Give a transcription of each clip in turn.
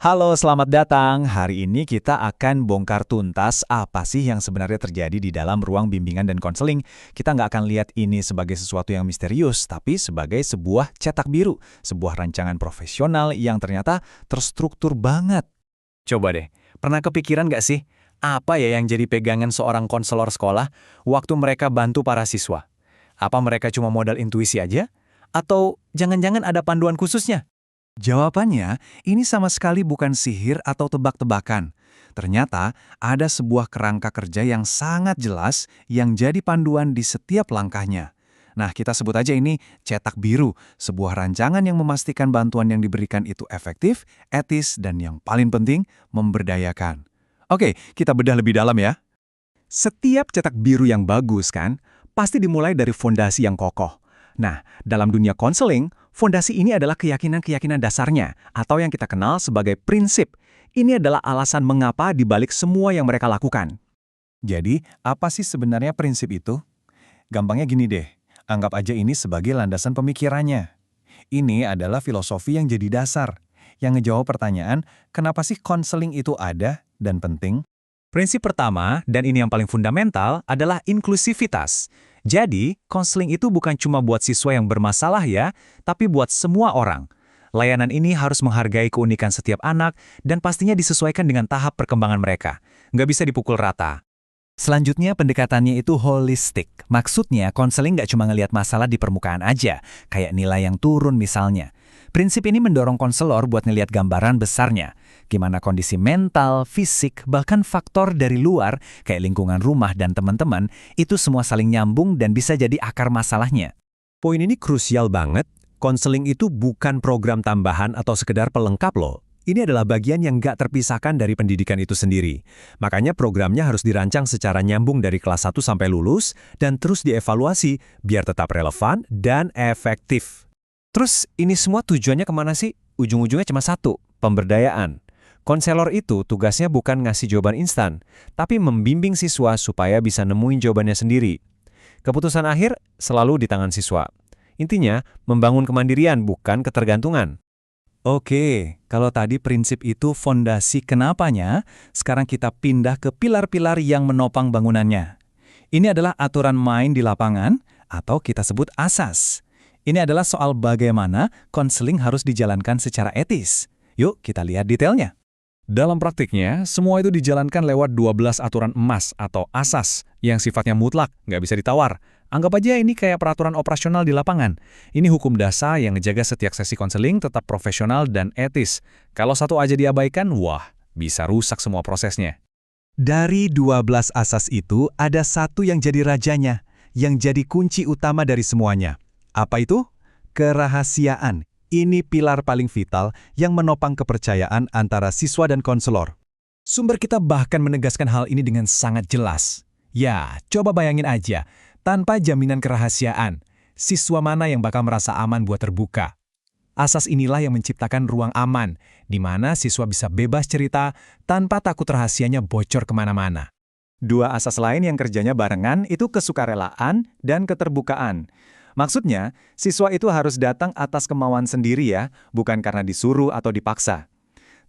Halo, selamat datang. Hari ini kita akan bongkar tuntas apa sih yang sebenarnya terjadi di dalam ruang bimbingan dan konseling. Kita nggak akan lihat ini sebagai sesuatu yang misterius, tapi sebagai sebuah cetak biru, sebuah rancangan profesional yang ternyata terstruktur banget. Coba deh, pernah kepikiran nggak sih, apa ya yang jadi pegangan seorang konselor sekolah waktu mereka bantu para siswa? Apa mereka cuma modal intuisi aja? Atau jangan-jangan ada panduan khususnya? Jawabannya, ini sama sekali bukan sihir atau tebak-tebakan. Ternyata, ada sebuah kerangka kerja yang sangat jelas yang jadi panduan di setiap langkahnya. Nah, kita sebut aja ini cetak biru, sebuah rancangan yang memastikan bantuan yang diberikan itu efektif, etis, dan yang paling penting, memberdayakan. Oke, kita bedah lebih dalam ya. Setiap cetak biru yang bagus kan, pasti dimulai dari fondasi yang kokoh. Nah, dalam dunia konseling, fondasi ini adalah keyakinan-keyakinan dasarnya, atau yang kita kenal sebagai prinsip. Ini adalah alasan mengapa dibalik semua yang mereka lakukan. Jadi, apa sih sebenarnya prinsip itu? Gampangnya gini deh, anggap aja ini sebagai landasan pemikirannya. Ini adalah filosofi yang jadi dasar, yang ngejawab pertanyaan, kenapa sih konseling itu ada dan penting? Prinsip pertama, dan ini yang paling fundamental, adalah inklusivitas. Jadi, konseling itu bukan cuma buat siswa yang bermasalah ya, tapi buat semua orang. Layanan ini harus menghargai keunikan setiap anak dan pastinya disesuaikan dengan tahap perkembangan mereka. Nggak bisa dipukul rata. Selanjutnya, pendekatannya itu holistik. Maksudnya, konseling nggak cuma ngelihat masalah di permukaan aja, kayak nilai yang turun misalnya. Prinsip ini mendorong konselor buat ngelihat gambaran besarnya. Gimana kondisi mental, fisik, bahkan faktor dari luar, kayak lingkungan rumah dan teman-teman, itu semua saling nyambung dan bisa jadi akar masalahnya. Poin ini krusial banget. Konseling itu bukan program tambahan atau sekedar pelengkap loh. Ini adalah bagian yang nggak terpisahkan dari pendidikan itu sendiri. Makanya programnya harus dirancang secara nyambung dari kelas 1 sampai lulus dan terus dievaluasi biar tetap relevan dan efektif. Terus ini semua tujuannya kemana sih? Ujung-ujungnya cuma satu, pemberdayaan. Konselor itu tugasnya bukan ngasih jawaban instan, tapi membimbing siswa supaya bisa nemuin jawabannya sendiri. Keputusan akhir selalu di tangan siswa. Intinya, membangun kemandirian bukan ketergantungan. Oke, kalau tadi prinsip itu fondasi kenapanya, sekarang kita pindah ke pilar-pilar yang menopang bangunannya. Ini adalah aturan main di lapangan, atau kita sebut asas. Ini adalah soal bagaimana konseling harus dijalankan secara etis. Yuk, kita lihat detailnya. Dalam praktiknya, semua itu dijalankan lewat 12 aturan emas atau asas yang sifatnya mutlak, nggak bisa ditawar. Anggap aja ini kayak peraturan operasional di lapangan. Ini hukum dasar yang ngejaga setiap sesi konseling tetap profesional dan etis. Kalau satu aja diabaikan, wah, bisa rusak semua prosesnya. Dari 12 asas itu, ada satu yang jadi rajanya, yang jadi kunci utama dari semuanya. Apa itu? Kerahasiaan. Ini pilar paling vital yang menopang kepercayaan antara siswa dan konselor. Sumber kita bahkan menegaskan hal ini dengan sangat jelas. Ya, coba bayangin aja, tanpa jaminan kerahasiaan, siswa mana yang bakal merasa aman buat terbuka? Asas inilah yang menciptakan ruang aman, di mana siswa bisa bebas cerita tanpa takut rahasianya bocor kemana-mana. Dua asas lain yang kerjanya barengan itu kesukarelaan dan keterbukaan. Maksudnya, siswa itu harus datang atas kemauan sendiri ya, bukan karena disuruh atau dipaksa.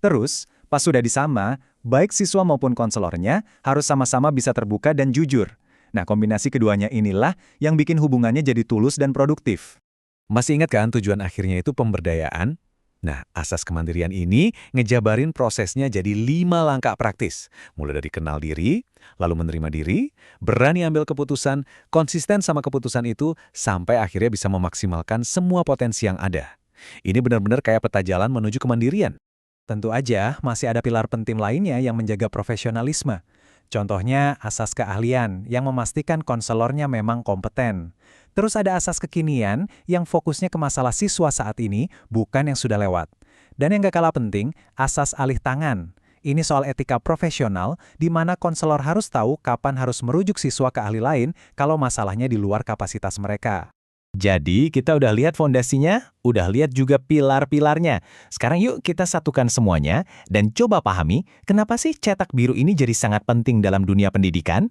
Terus, pas sudah disama, baik siswa maupun konselornya harus sama-sama bisa terbuka dan jujur. Nah, kombinasi keduanya inilah yang bikin hubungannya jadi tulus dan produktif. Masih ingat kan tujuan akhirnya itu pemberdayaan? Nah, asas kemandirian ini ngejabarin prosesnya jadi 5 langkah praktis. Mulai dari kenal diri, lalu menerima diri, berani ambil keputusan, konsisten sama keputusan itu, sampai akhirnya bisa memaksimalkan semua potensi yang ada. Ini benar-benar kayak peta jalan menuju kemandirian. Tentu aja masih ada pilar penting lainnya yang menjaga profesionalisme. Contohnya asas keahlian yang memastikan konselornya memang kompeten. Terus ada asas kekinian yang fokusnya ke masalah siswa saat ini, bukan yang sudah lewat. Dan yang gak kalah penting, asas alih tangan. Ini soal etika profesional, di mana konselor harus tahu kapan harus merujuk siswa ke ahli lain kalau masalahnya di luar kapasitas mereka. Jadi, kita udah lihat fondasinya, udah lihat juga pilar-pilarnya. Sekarang yuk kita satukan semuanya, dan coba pahami kenapa sih cetak biru ini jadi sangat penting dalam dunia pendidikan?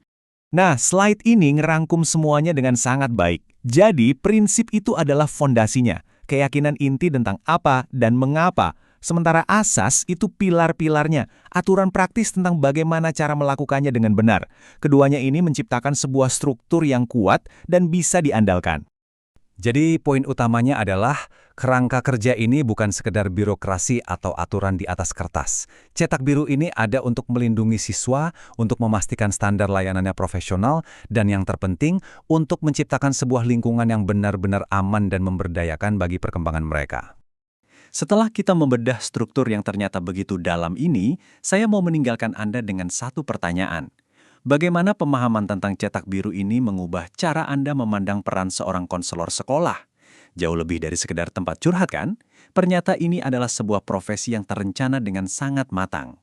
Nah, slide ini ngerangkum semuanya dengan sangat baik. Jadi, prinsip itu adalah fondasinya, keyakinan inti tentang apa dan mengapa Sementara asas itu pilar-pilarnya, aturan praktis tentang bagaimana cara melakukannya dengan benar. Keduanya ini menciptakan sebuah struktur yang kuat dan bisa diandalkan. Jadi poin utamanya adalah kerangka kerja ini bukan sekedar birokrasi atau aturan di atas kertas. Cetak Biru ini ada untuk melindungi siswa, untuk memastikan standar layanannya profesional, dan yang terpenting, untuk menciptakan sebuah lingkungan yang benar-benar aman dan memberdayakan bagi perkembangan mereka. Setelah kita membedah struktur yang ternyata begitu dalam ini, saya mau meninggalkan Anda dengan satu pertanyaan. Bagaimana pemahaman tentang Cetak Biru ini mengubah cara Anda memandang peran seorang konselor sekolah? Jauh lebih dari sekedar tempat curhat kan? Ternyata ini adalah sebuah profesi yang terencana dengan sangat matang.